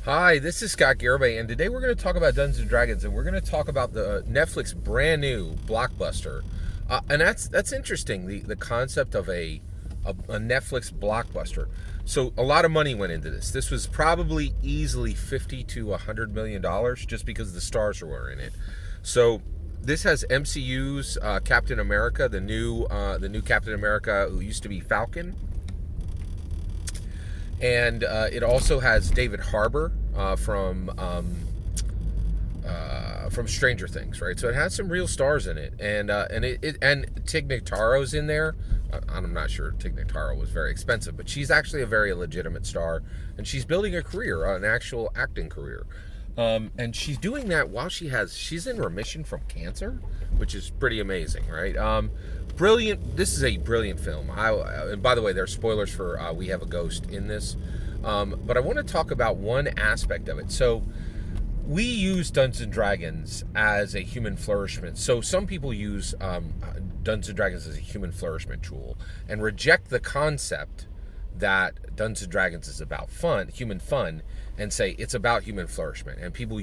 Hi, this is Scott Garibay, and today we're going to talk about Dungeons and Dragons, and we're going to talk about the Netflix brand new blockbuster, and that's interesting. The concept of a Netflix blockbuster. So a lot of money went into this. This was probably easily $50 to $100 million just because the stars were in it. So this has MCU's Captain America, the new Captain America who used to be Falcon. And it also has David Harbour from Stranger Things, right? So it has some real stars in it, and Tig Notaro's in there. I'm not sure Tig Notaro was very expensive, but she's actually a very legitimate star, and she's building a career, an actual acting career. And she's doing that while she's in remission from cancer, which is pretty amazing, right? Brilliant. This is a brilliant film. And by the way, there's spoilers for We Have a Ghost in this, but I want to talk about one aspect of it. So we use Dungeons and Dragons as a human flourishment. So some people use Dungeons and Dragons as a human flourishment tool and reject the concept that Dungeons and Dragons is about human fun, and say it's about human flourishment. And people,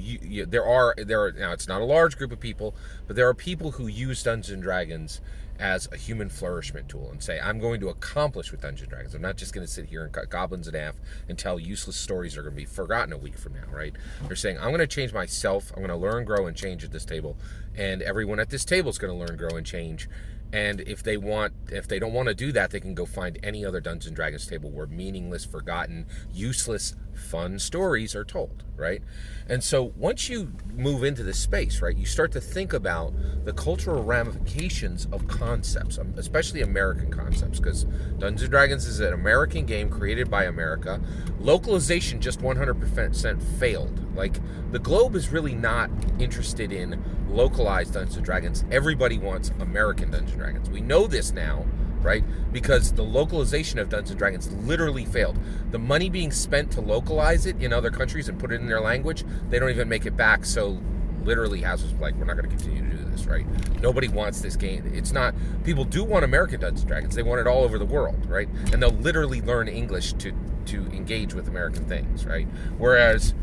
there are now, it's not a large group of people, but there are people who use Dungeons and Dragons as a human flourishment tool and say, I'm going to accomplish with Dungeons and Dragons. I'm not just going to sit here and cut goblins in half and tell useless stories that are going to be forgotten a week from now, right? They're saying, I'm going to change myself. I'm going to learn, grow, and change at this table, and everyone at this table is going to learn, grow, and change. And if they don't want to do that, they can go find any other Dungeons and Dragons table where meaningless, forgotten, useless, fun stories are told, right? And so once you move into this space, right, you start to think about the cultural ramifications of concepts, especially American concepts, because Dungeons and Dragons is an American game created by America. Localization just 100% failed. Like, the globe is really not interested in localized Dungeons and Dragons. Everybody wants American Dungeons and Dragons. We know this now, right? Because the localization of Dungeons and Dragons literally failed. The money being spent to localize it in other countries and put it in their language, they don't even make it back. So literally houses like, we're not going to continue to do this, right? Nobody wants this game. It's not, people do want American Dungeons and Dragons. They want it all over the world, right? And they'll literally learn English to engage with American things, right? Whereas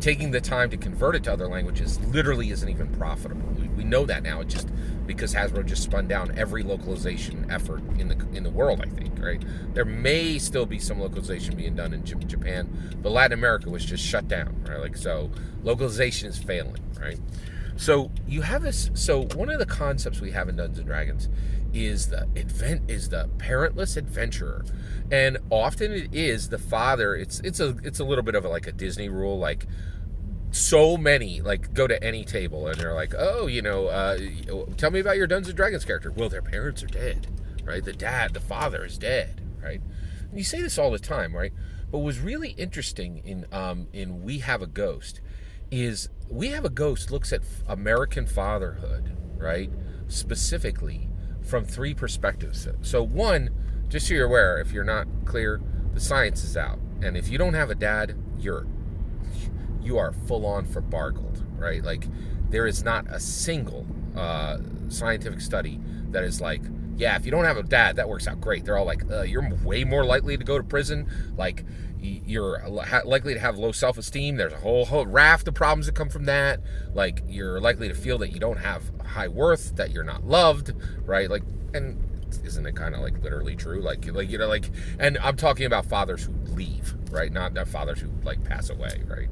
taking the time to convert it to other languages literally isn't even profitable. We know that now, just because Hasbro just spun down every localization effort in the world, I think, right? There may still be some localization being done in Japan, but Latin America was just shut down, right? Like, so localization is failing, right? So you have this. So one of the concepts we have in Dungeons and Dragons is the parentless adventurer, and often it is the father. It's a little bit of like a Disney rule, like, so many, like, go to any table and they're like, oh, tell me about your Dungeons and Dragons character. Well, their parents are dead, right? The father is dead, right? And you say this all the time, right? But what was really interesting in We Have a Ghost is We Have a Ghost looks at American fatherhood, right? Specifically from three perspectives. So one, just so you're aware, if you're not clear, the science is out. And if you don't have a dad, you are full on for bargled, right? Like, there is not a single scientific study that is like, yeah, if you don't have a dad, that works out great. They're all like, you're way more likely to go to prison. Like, you're likely to have low self-esteem. There's a whole raft of problems that come from that. Like, you're likely to feel that you don't have high worth, that you're not loved, right? Like, and isn't it kind of like literally true? Like, and I'm talking about fathers who leave, right? Not fathers who like pass away, right?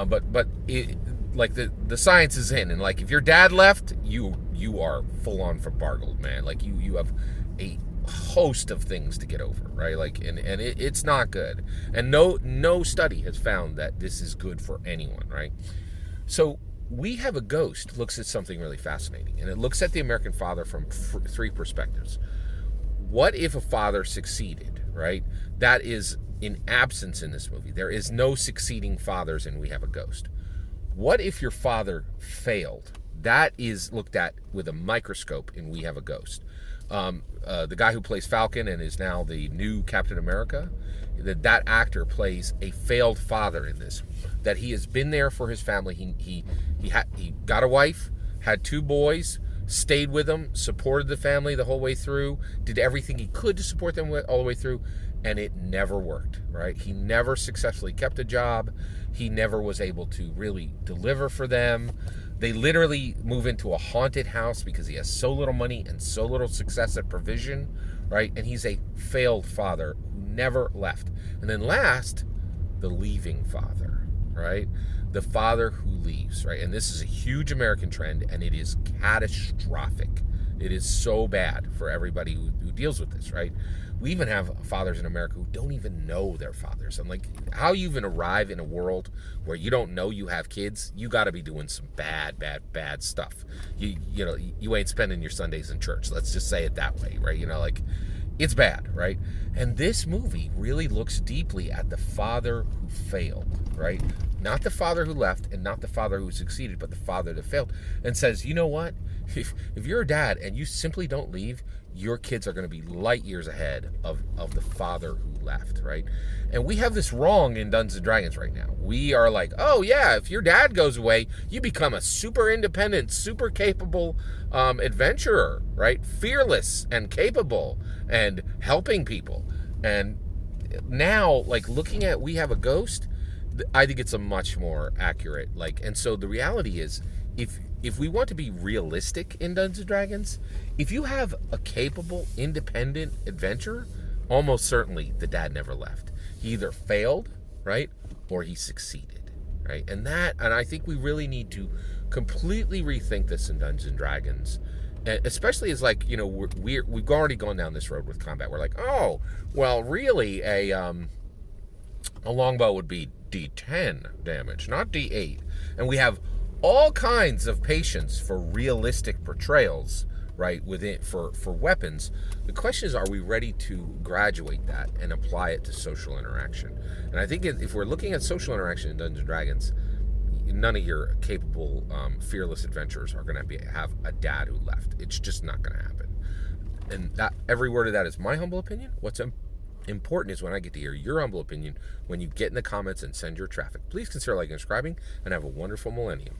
But it, like, the science is in, and like, if your dad left, you are full on for bargled, man. Like, you have a host of things to get over, right? Like, and it's not good, and no study has found that this is good for anyone, right? So We Have a Ghost looks at something really fascinating, and it looks at the American father from three perspectives. What if a father succeeded, right? That is in absence in this movie. There is no succeeding fathers in We Have a Ghost. What if your father failed? That is looked at with a microscope in We Have a Ghost. The guy who plays Falcon and is now the new Captain America, that actor plays a failed father in this. That he has been there for his family. He got a wife, had two boys, stayed with them, supported the family the whole way through, did everything he could to support them all the way through, and it never worked, right? He never successfully kept a job. He never was able to really deliver for them. They literally move into a haunted house because he has so little money and so little success at provision, right? And he's a failed father who never left. And then last, the leaving father, right? The father who leaves, right? And this is a huge American trend, and it is catastrophic. It is so bad for everybody who deals with this, right? We even have fathers in America who don't even know their fathers. And like, how you even arrive in a world where you don't know you have kids, you got to be doing some bad stuff. You know, you ain't spending your Sundays in church. Let's just say it that way, right? You know, like, it's bad, right? And this movie really looks deeply at the father who failed, right? Not the father who left and not the father who succeeded, but the father that failed, and says, you know what? If you're a dad and you simply don't leave, your kids are going to be light years ahead of the father who left, right? And we have this wrong in Dungeons and Dragons right now. We are like, oh yeah, if your dad goes away, you become a super independent, super capable adventurer, right? Fearless and capable and helping people. And now, like, looking at We Have a Ghost, I think it's a much more accurate, like, and so the reality is, if we want to be realistic in Dungeons and Dragons, if you have a capable, independent adventurer, almost certainly the dad never left. He either failed, right, or he succeeded, right? And I think we really need to completely rethink this in Dungeons and Dragons, especially as, like, you know, we've already gone down this road with combat. We're like, oh, well, really, a longbow would be D10 damage, not D8, and we have all kinds of patience for realistic portrayals, right, within for weapons. The question is, are we ready to graduate that and apply it to social interaction? And I think if we're looking at social interaction in Dungeons and Dragons, none of your capable, fearless adventurers are going to have a dad who left. It's just not going to happen. And that, every word of that is my humble opinion. What's important is when I get to hear your humble opinion when you get in the comments and send your traffic. Please consider liking and subscribing, and have a wonderful millennium.